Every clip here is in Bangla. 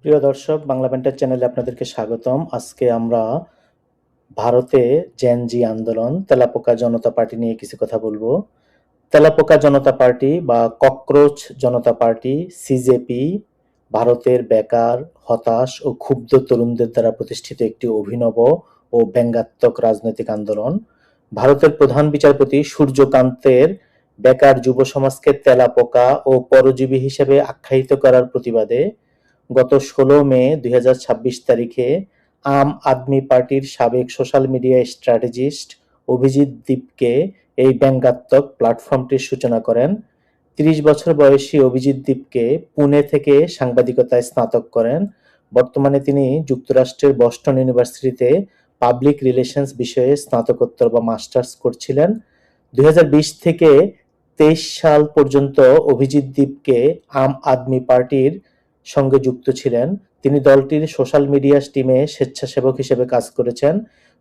প্রিয় দর্শক, বাংলা ব্যান্টার চ্যানেলে আপনাদেরকে স্বাগতম। আজকে আমরা ভারতে জেনজি আন্দোলন তেলাপোকা জনতা পার্টি নিয়ে কিছু কথা বলবো। তেলাপোকা জনতা পার্টি বা ককরোচ জনতা পার্টি সিজেপি ভারতের বেকার, হতাশ ও ক্ষুব্ধ তরুণদের দ্বারা প্রতিষ্ঠিত একটি অভিনব ও ব্যঙ্গাত্মক রাজনৈতিক আন্দোলন। ভারতের প্রধান বিচারপতি সূর্যকান্তের বেকার যুব সমাজকে তেলাপোকা ও পরজীবী হিসেবে আখ্যায়িত করার প্রতিবাদে গত ১৬ মে ২০২৬ তারিখে আম আদমি পার্টির সাবেক সোশ্যাল মিডিয়া স্ট্র্যাটেজিস্ট অভিজিৎ দীপকে এই ব্যঙ্গাত্মক প্ল্যাটফর্মটির সূচনা করেন। ৩০ বছর বয়সী অভিজিৎ দীপকে পুনে থেকে সাংবাদিকতায় স্নাতক করেন। বর্তমানে তিনি যুক্তরাষ্ট্রের বস্টন ইউনিভার্সিটিতে পাবলিক রিলেশনস বিষয়ে স্নাতকোত্তর বা মাস্টার্স করছিলেন। ২০২০ থেকে ২৩ সাল পর্যন্ত অভিজিৎ দীপকে আম আদমি পার্টির সঙ্গে যুক্ত ছিলেন। তিনি দলটির সোশ্যাল মিডিয়া টিমে স্বেচ্ছাসেবক হিসেবে কাজ করেছেন।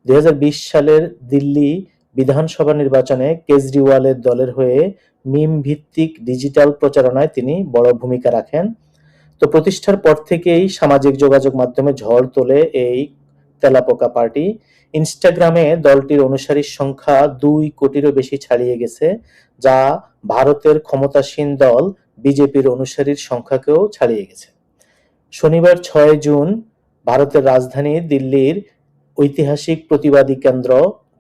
২০২০ সালের দিল্লি বিধানসভা নির্বাচনে কেজরিওয়ালের দলের হয়ে মিম ভিত্তিক ডিজিটাল প্রচারণায় তিনি বড় ভূমিকা রাখেন। তো প্রতিষ্ঠার পর থেকেই সামাজিক যোগাযোগ মাধ্যমে ঝড় তোলে এই তেলাপোকা পার্টি। ইনস্টাগ্রামে দলটির অনুসারীর সংখ্যা ২ কোটিরও বেশি ছাড়িয়ে গেছে, যা ভারতের ক্ষমতাসীন দল বিজেপির অনুসারীর সংখ্যাকেও ছাড়িয়ে গেছে। শনিবার ৬ জুন ভারতের রাজধানী দিল্লির ঐতিহাসিক প্রতিবাদী কেন্দ্র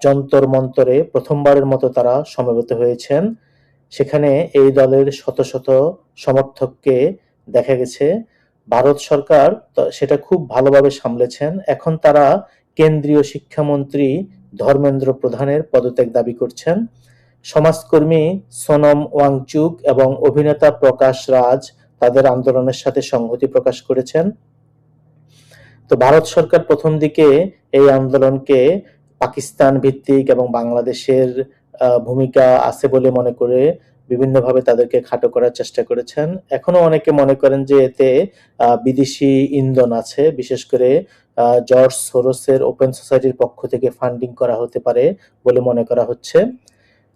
যন্তর মন্তরে প্রথমবারের মতো তারা সমবেত হয়েছেন। সেখানে এই দলের শত শত সমর্থককে দেখা গেছে। ভারত সরকার সেটা খুব ভালোভাবে সামলেছেন। এখন তারা কেন্দ্রীয় শিক্ষামন্ত্রী ধর্মেন্দ্র প্রধানের পদত্যাগ দাবি করছেন। সমাজকর্মী সোনম ওয়াংচুক এবং অভিনেতা প্রকাশ রাজ তাদের আন্দোলনের সাথে সংহতি প্রকাশ করেছেন। তো ভারত সরকার প্রথম দিকে এই আন্দোলনকে পাকিস্তান ভিত্তিক এবং বাংলাদেশের ভূমিকা আছে বলে মনে করে বিভিন্নভাবে তাদেরকে খাটো করার চেষ্টা করেছেন। এখনো অনেকে মনে করেন যে এতে বিদেশি ইন্ধন আছে, বিশেষ করে জর্জ সোরসের ওপেন সোসাইটির পক্ষ থেকে ফান্ডিং করা হতে পারে বলে মনে করা হচ্ছে।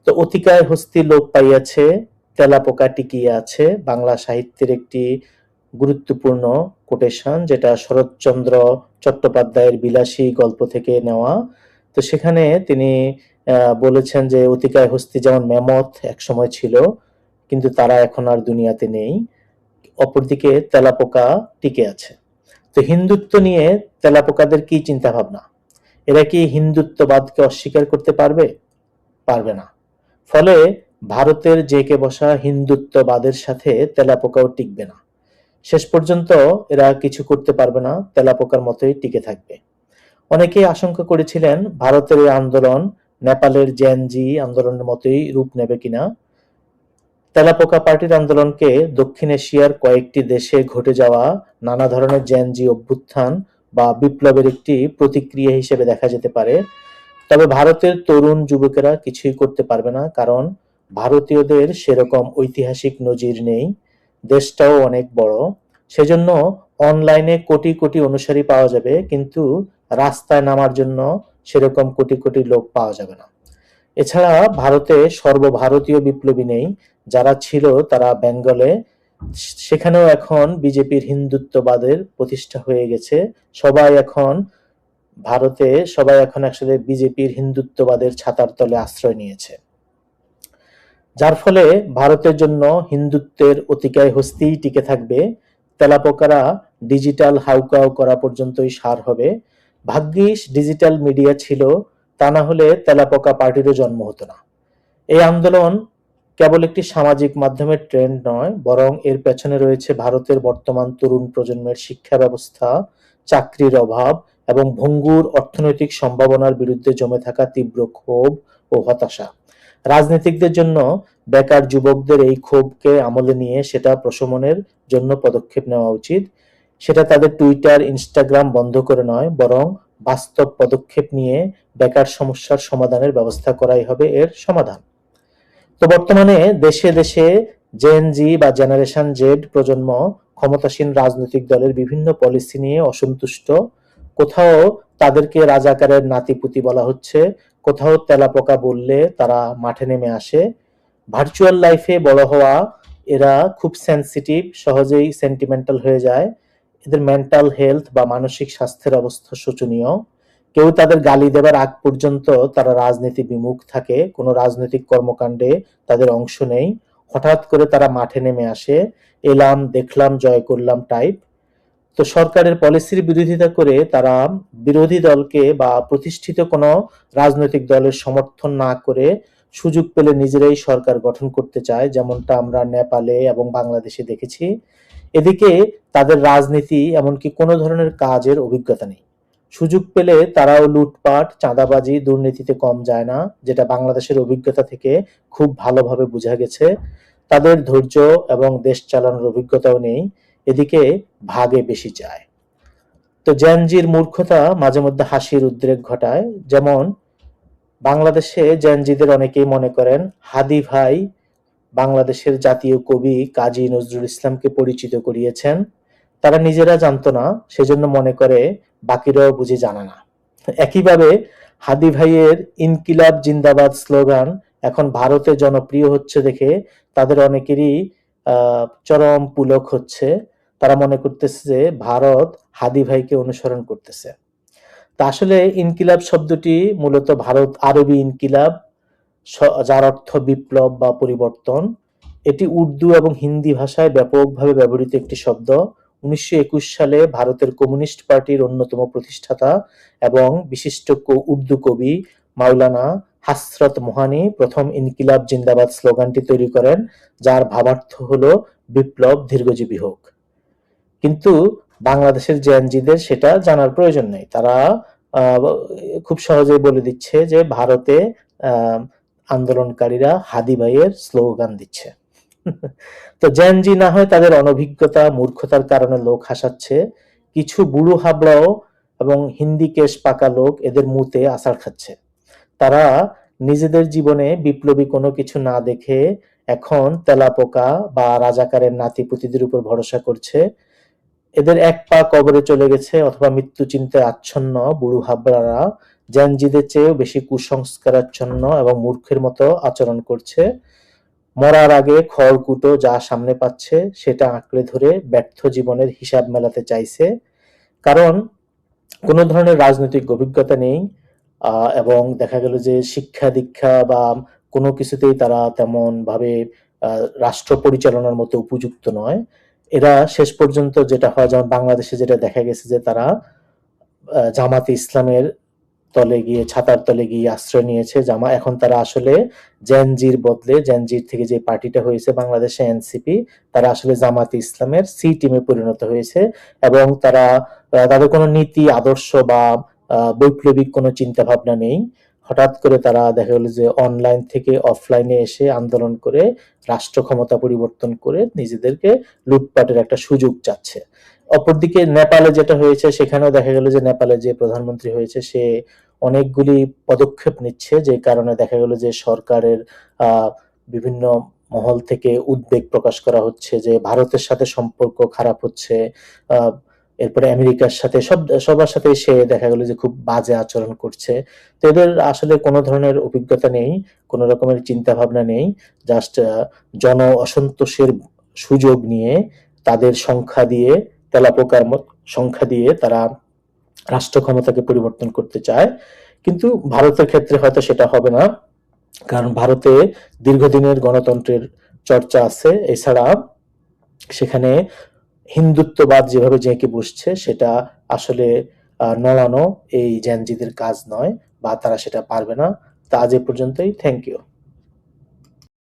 তো অতিকায় হস্তি লোপ পাইয়াছে, তেলাপোকা টিকিয়ে আছে বাংলা সাহিত্যের একটি গুরুত্বপূর্ণ কোটেশন, যেটা শরৎচন্দ্র চট্টোপাধ্যায়ের বিলাসী গল্প থেকে নেওয়া। তো সেখানে তিনি বলেছেন যে অতিকায় হস্তি যেমন ম্যামথ একসময় ছিল, কিন্তু তারা এখন আর দুনিয়াতে নেই। অপরদিকে তেলাপোকা টিকে আছে। তো হিন্দুত্ব নিয়ে তেলাপোকাদের কি চিন্তা ভাবনা? এরা কি হিন্দুত্ববাদকে অস্বীকার করতে পারবে? পারবে না। ফলে ভারতের জেঁকে বসা হিন্দুত্ববাদের সাথে তেলাপোকাও টিকবে না। শেষ পর্যন্ত এরা কিছু করতে পারবে না, তেলাপোকার মতোই টিকে থাকবে। অনেকেই আশঙ্কা করেছিলেন ভারতের এই আন্দোলন নেপালের জেনজি আন্দোলনের মতোই রূপ নেবে কিনা। তেলাপোকা পার্টির আন্দোলনকে দক্ষিণ এশিয়ার কয়েকটি দেশে ঘটে যাওয়া নানা ধরনের জেনজি অভ্যুত্থান বা বিপ্লবের একটি প্রতিক্রিয়া হিসেবে দেখা যেতে পারে। তবে ভারতের তরুণ যুবকেরা কিছুই করতে পারবে না, কারণ ভারতীয়দের সেরকম ঐতিহাসিক নজির নেই। দেশটাও অনেক বড়। সেজন্য অনলাইনে কোটি কোটি অনুসারী পাওয়া যাবে, কিন্তু রাস্তায় নামার জন্য সেরকম কোটি কোটি লোক পাওয়া যাবে না। এছাড়া ভারতে সর্বভারতীয় বিপ্লবী নেই। যারা ছিল তারা বেঙ্গলে। সেখানেও এখন বিজেপির হিন্দুত্ববাদের প্রতিষ্ঠা হয়ে গেছে। সবাই এখন আসলে বিজেপির হিন্দুত্ববাদের ছাতার তলে আশ্রয় নিয়েছে, যার ফলে ভারতের জন্য হিন্দুত্বের অতিকায় হস্তিই টিকে থাকবে। তেলাপোকারা ডিজিটাল হাউকাউ করা পর্যন্তই সার হবে। ভাগ্যিস ডিজিটাল মিডিয়া ছিল, তা না হলে তেলাপোকা পার্টিরও জন্ম হতো না। এই আন্দোলন কেবল একটি সামাজিক মাধ্যমের ট্রেন্ড নয়, বরং এর পেছনে রয়েছে ভারতের বর্তমান তরুণ প্রজন্মের শিক্ষা ব্যবস্থা, চাকরির অভাব এবং ভঙ্গুর অর্থনৈতিক সম্ভাবনার বিরুদ্ধে জমে থাকা তীব্র ক্ষোভ ও হতাশা। রাজনীতিকদের জন্য বেকার যুবকদের এই ক্ষোভকে আমলে নিয়ে সেটা প্রশমনের জন্য পদক্ষেপ নেওয়া উচিত। সেটা তাদের টুইটার, ইনস্টাগ্রাম বন্ধ করে নয়, বরং বাস্তব পদক্ষেপ নিয়ে বেকার সমস্যার সমাধানের ব্যবস্থা করাই হবে এর সমাধান। তো বর্তমানে দেশে দেশে জেন জি বা জেনারেশন জেড প্রজন্ম ক্ষমতাসীন রাজনৈতিক দলের বিভিন্ন পলিসি নিয়ে অসন্তুষ্ট। কোথাও তাদেরকে রাজাকারের নাতিপুতি বলা হচ্ছে, কোথাও তেলাপোকা বললে তারা মাঠে নেমে আসে। ভার্চুয়াল লাইফে বড় হওয়া এরা খুব সেন্সিটিভ, সহজেই সেন্টিমেন্টাল হয়ে যায়। এদের মেন্টাল হেলথ বা মানসিক স্বাস্থ্যের অবস্থা শোচনীয়। কেউ তাদের গালি দেবার আগ পর্যন্ত তারা রাজনীতি বিমুখ থাকে, কোনো রাজনৈতিক কর্মকাণ্ডে তাদের অংশ নেই। হঠাৎ করে তারা মাঠে নেমে আসে, এলাম দেখলাম জয় করলাম টাইপ। তো সরকারের পলিসির বিরোধিতা করে তারা বিরোধী দলকে বা প্রতিষ্ঠিত কোনো রাজনৈতিক দলের সমর্থন না করে সুযোগ পেলে নিজেরাই সরকার গঠন করতে চায়, যেমনটা আমরা নেপালে এবং বাংলাদেশে দেখেছি। এদিকে তাদের রাজনীতি এমনকি কোনো ধরনের কাজের অভিজ্ঞতা নেই। সুযোগ পেলে তারাও লুটপাট, চাঁদাবাজি, দুর্নীতিতে কম যায় না, যেটা বাংলাদেশের অভিজ্ঞতা থেকে খুব ভালোভাবে বোঝা গেছে। তাদের ধৈর্য এবং দেশ চালানোর অভিজ্ঞতাও নেই, এদিকে ভাগে বেশি চায়। তো জেনজির মূর্খতা মাঝে মধ্যে হাসির উদ্রেক ঘটায়। যেমন বাংলাদেশে জেনজিদের অনেকেই মনে করেন হাদি ভাই বাংলাদেশের জাতীয় কবি কাজী নজরুল ইসলামকে পরিচিত করিয়েছেন। তারা নিজেরা জানতো না, সেজন্য মনে করে বাকিরাও বুঝি জানে না। একইভাবে হাদি ভাইয়ের ইনকিলাব জিন্দাবাদ স্লোগান এখন ভারতে জনপ্রিয় হচ্ছে দেখে তাদের অনেকেরই চরম পুলক হচ্ছে। তারা মনে করতেছে যে ভারত হাদি ভাইকে অনুসরণ করতেছে। তা আসলে ইনকিলাব শব্দটি মূলত ভারত আরবি ইনকিলাব, যার অর্থ বিপ্লব বা পরিবর্তন। এটি উর্দু এবং হিন্দি ভাষায় ব্যাপকভাবে ব্যবহৃত একটি শব্দ। 1921 সালে ভারতের কমিউনিস্ট পার্টির অন্যতম প্রতিষ্ঠাতা এবং বিশিষ্ট উর্দু কবি মাওলানা হাসরত মোহানি প্রথম ইনকিলাব জিন্দাবাদ স্লোগানটি তৈরি করেন, যার ভাবার্থ হলো বিপ্লব দীর্ঘজীবী হোক। কিন্তু বাংলাদেশের জেনজিদের সেটা জানার প্রয়োজন নেই। তারা খুব সহজেই বলে দিচ্ছে যে ভারতে আন্দোলনকারীরা হাদি ভাইয়ের স্লোগান দিচ্ছে। তো জেনজি না হয় তাদের অনভিজ্ঞতা, মূর্খতার কারণে লোক হাসাচ্ছে। কিছু বুড়ো হাবড়াও এবং হিন্দি কেশ পাকা লোক এদের মুতে আছাড় খাচ্ছে। তারা নিজেদের জীবনে বিপ্লবী কোনো কিছু না দেখে এখন তেলাপোকা বা রাজাকারের নাতিপুতিদের উপর ভরসা করছে। এদের এক পা কবরে চলে গেছে অথবা মৃত্যু চিন্তায় আচ্ছন্ন বুড়ো হাবড়ারা জেনজিদের চেয়েও বেশি কুসংস্কারাচ্ছন্ন এবং মূর্খের মতো আচরণ করছে। মরার আগে খড়কুটো যা সামনে পাচ্ছে সেটা আঁকড়ে ধরে ব্যর্থ জীবনের হিসাব মেলাতে চাইছে। কারণ কোনো ধরনের রাজনৈতিক অভিজ্ঞতা নেই, এবং দেখা গেল যে শিক্ষা দীক্ষা বা কোনো কিছুতেই তারা তেমন ভাবে রাষ্ট্র পরিচালনার মতো উপযুক্ত নয়। এরা শেষ পর্যন্ত যেটা হয়, যেমন বাংলাদেশে যেটা দেখা গেছে যে তারা জামাতে ইসলামের তলে গিয়ে, ছাতার তলে গিয়ে আশ্রয় নিয়েছে। এখন তারা আসলে জেনজির বদলে, জেনজির থেকে যে পার্টিটা হয়েছে বাংলাদেশে এনসিপি, তারা আসলে জামাতে ইসলামের সি টিমে পরিণত হয়েছে এবং তারা তাদের কোনো নীতি আদর্শ বা বৈপ্লবিক কোনো চিন্তা ভাবনা নেই। হঠাৎ করে তারা দেখা গেল যে অনলাইন থেকে অফলাইনে এসে আন্দোলন করে রাষ্ট্র ক্ষমতা পরিবর্তন করে নিজেদেরকে লুটপাটের একটা সুযোগ চাচ্ছে। অপরদিকে নেপালে যেটা হয়েছে, সেখানেও দেখা গেল যে নেপালে যে প্রধানমন্ত্রী হয়েছে সে অনেকগুলি পদক্ষেপ নিচ্ছে, যে কারণে দেখা গেল যে সরকারের বিভিন্ন মহল থেকে উদ্বেগ প্রকাশ করা হচ্ছে যে ভারতের সাথে সম্পর্ক খারাপ হচ্ছে। এরপরে আমেরিকার সাথে সবার সাথে সে দেখা গেল যে খুব বাজে আচরণ করছে। তো এদের আসলে কোনো ধরনের অভিজ্ঞতা নেই, কোনো রকমের চিন্তা ভাবনা নেই। জাস্ট জন অসন্তোষের সুযোগ নিয়ে তাদের সংখ্যা দিয়ে, তেলাপোকার সংখ্যা দিয়ে তারা রাষ্ট্র ক্ষমতাকে পরিবর্তন করতে চায়। কিন্তু ভারতের ক্ষেত্রে হয়তো সেটা হবে না, কারণ ভারতে দীর্ঘদিনের গণতন্ত্রের চর্চা আছে। এছাড়া সেখানে হিন্দুত্ববাদ যেভাবে জেঁকে বসছে সেটা আসলে নড়ানো এই জেনজিদের কাজ নয়, বা তারা সেটা পারবে না। তা আজ এ পর্যন্তই। Thank you.